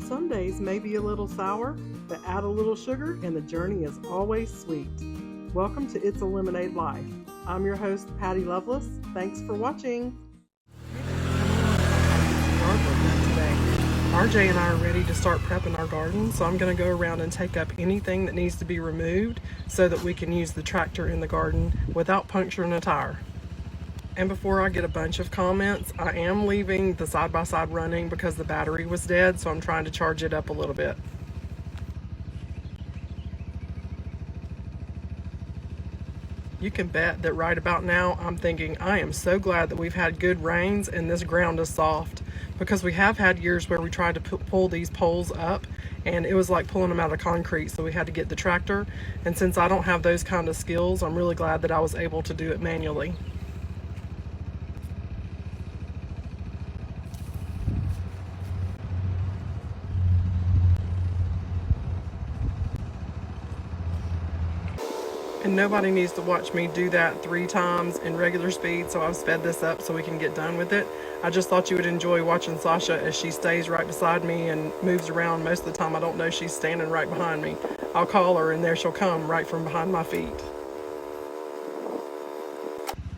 Some days may be a little sour, but add a little sugar and the journey is always sweet. Welcome to It's a Lemonade Life. I'm your host, Patty Lovelace. Thanks for watching. RJ and I are ready to start prepping our garden, so I'm going to go around and take up anything that needs to be removed so that we can use the tractor in the garden without puncturing a tire. And before I get a bunch of comments, I am leaving the side-by-side running because the battery was dead, so I'm trying to charge it up a little bit. You can bet that right about now I'm thinking I am so glad that we've had good rains and this ground is soft, because we have had years where we tried to pull these poles up and it was like pulling them out of concrete, so we had to get the tractor. And since I don't have those kind of skills, I'm really glad that I was able to do it manually. And nobody needs to watch me do that 3 times in regular speed, so I've sped this up so we can get done with it. I just thought you would enjoy watching Sasha as she stays right beside me and moves around. Most of the time I don't know she's standing right behind me. I'll call her and there she'll come right from behind my feet.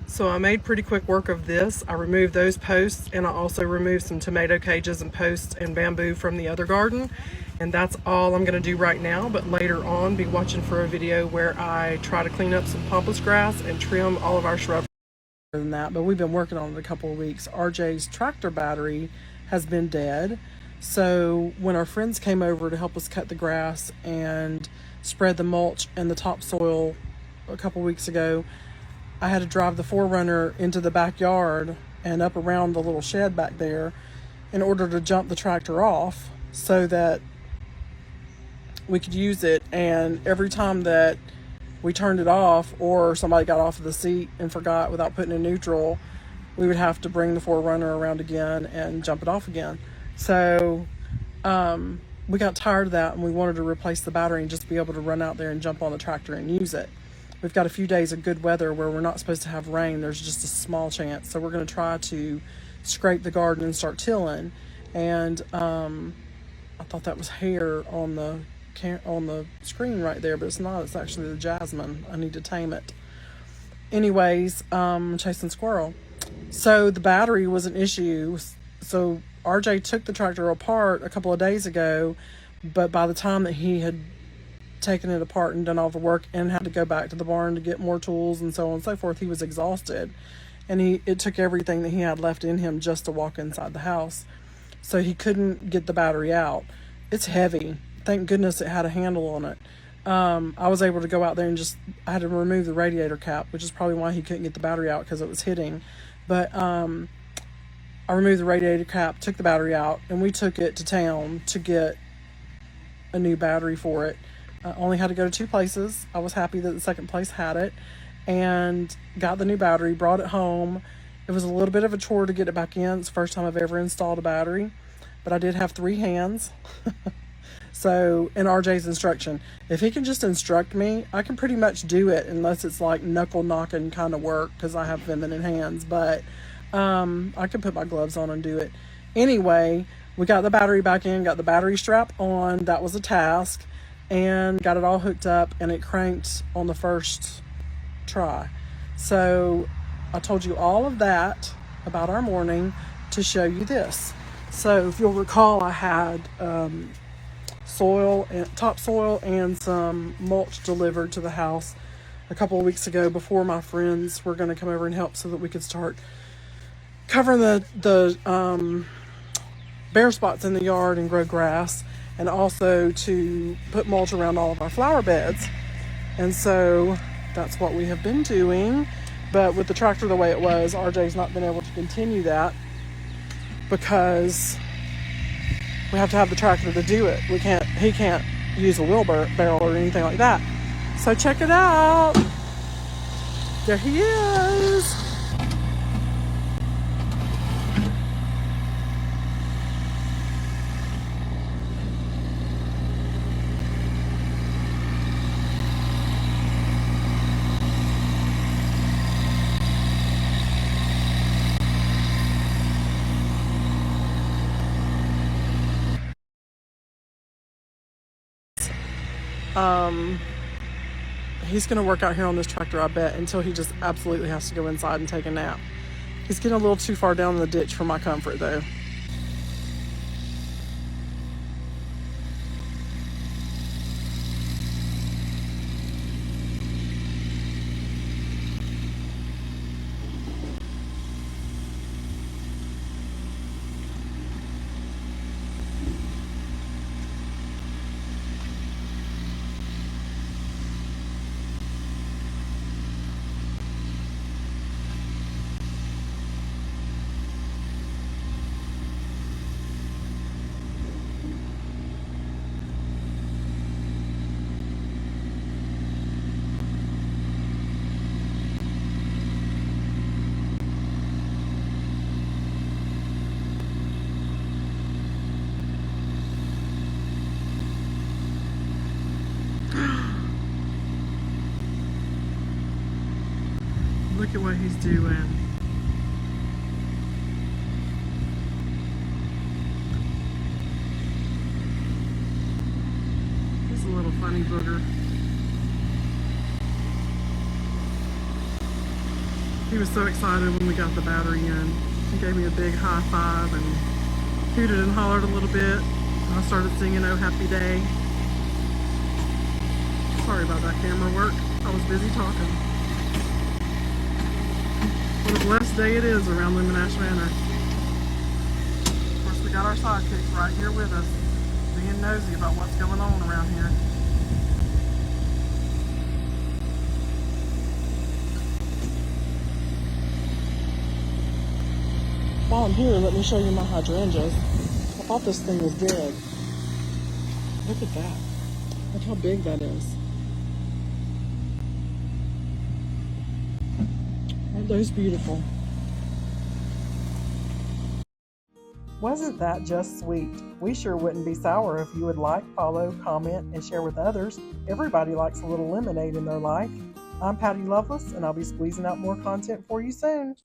So I made pretty quick work of this. I removed those posts and I also removed some tomato cages and posts and bamboo from the other garden. And that's all I'm going to do right now, but later on be watching for a video where I try to clean up some pampas grass and trim all of our shrubs. Than that, but we've been working on it a couple of weeks. RJ's tractor battery has been dead, so when our friends came over to help us cut the grass and spread the mulch and the topsoil a couple weeks ago, I had to drive the 4Runner into the backyard and up around the little shed back there in order to jump the tractor off so that we could use it. And every time that we turned it off or somebody got off of the seat and forgot without putting in neutral, we would have to bring the 4Runner around again and jump it off again. So we got tired of that and we wanted to replace the battery and just be able to run out there and jump on the tractor and use it. We've got a few days of good weather where we're not supposed to have rain. There's just a small chance. So we're going to try to scrape the garden and start tilling. And I thought that was hair on the screen right there, but it's not. It's actually the jasmine. I need to tame it. Anyways, chasing squirrel. So the battery was an issue. So RJ took the tractor apart a couple of days ago, but by the time that he had taken it apart and done all the work and had to go back to the barn to get more tools and so on and so forth, he was exhausted. And it took everything that he had left in him just to walk inside the house. So he couldn't get the battery out. It's heavy. Thank goodness it had a handle on it. I was able to go out there and I had to remove the radiator cap, which is probably why he couldn't get the battery out, because it was hitting. But I removed the radiator cap, took the battery out, and we took it to town to get a new battery for it. I only had to go to 2 places. I was happy that the second place had it, and got the new battery, brought it home. It was a little bit of a chore to get it back in. It's the first time I've ever installed a battery, but I did have 3 hands. So, in RJ's instruction, if he can just instruct me, I can pretty much do it, unless it's like knuckle knocking kind of work because I have feminine hands. But I can put my gloves on and do it. Anyway, we got the battery back in, got the battery strap on. That was a task, and got it all hooked up, and it cranked on the first try. So I told you all of that about our morning to show you this. So if you'll recall, I had topsoil and some mulch delivered to the house a couple of weeks ago before my friends were going to come over and help, so that we could start covering the bare spots in the yard and grow grass, and also to put mulch around all of our flower beds. And so that's what we have been doing. But with the tractor the way it was, RJ's not been able to continue that because we have to have the tractor to do it. He can't use a wheelbarrow or anything like that. So check it out. There he is. He's going to work out here on this tractor, I bet, until he just absolutely has to go inside and take a nap. He's getting a little too far down in the ditch for my comfort, though. Look at what he's doing. He's a little funny booger. He was so excited when we got the battery in. He gave me a big high five and hooted and hollered a little bit. I started singing "Oh Happy Day." Sorry about that camera work. I was busy talking. What a blessed day it is around Lemonash Manor. Of course, we got our sidekicks right here with us, being nosy about what's going on around here. While I'm here, let me show you my hydrangeas. I thought this thing was dead. Look at that. Look how big that is. Aren't those beautiful? Wasn't that just sweet? We sure wouldn't be sour if you would like, follow, comment, and share with others. Everybody likes a little lemonade in their life. I'm Patty Loveless, and I'll be squeezing out more content for you soon.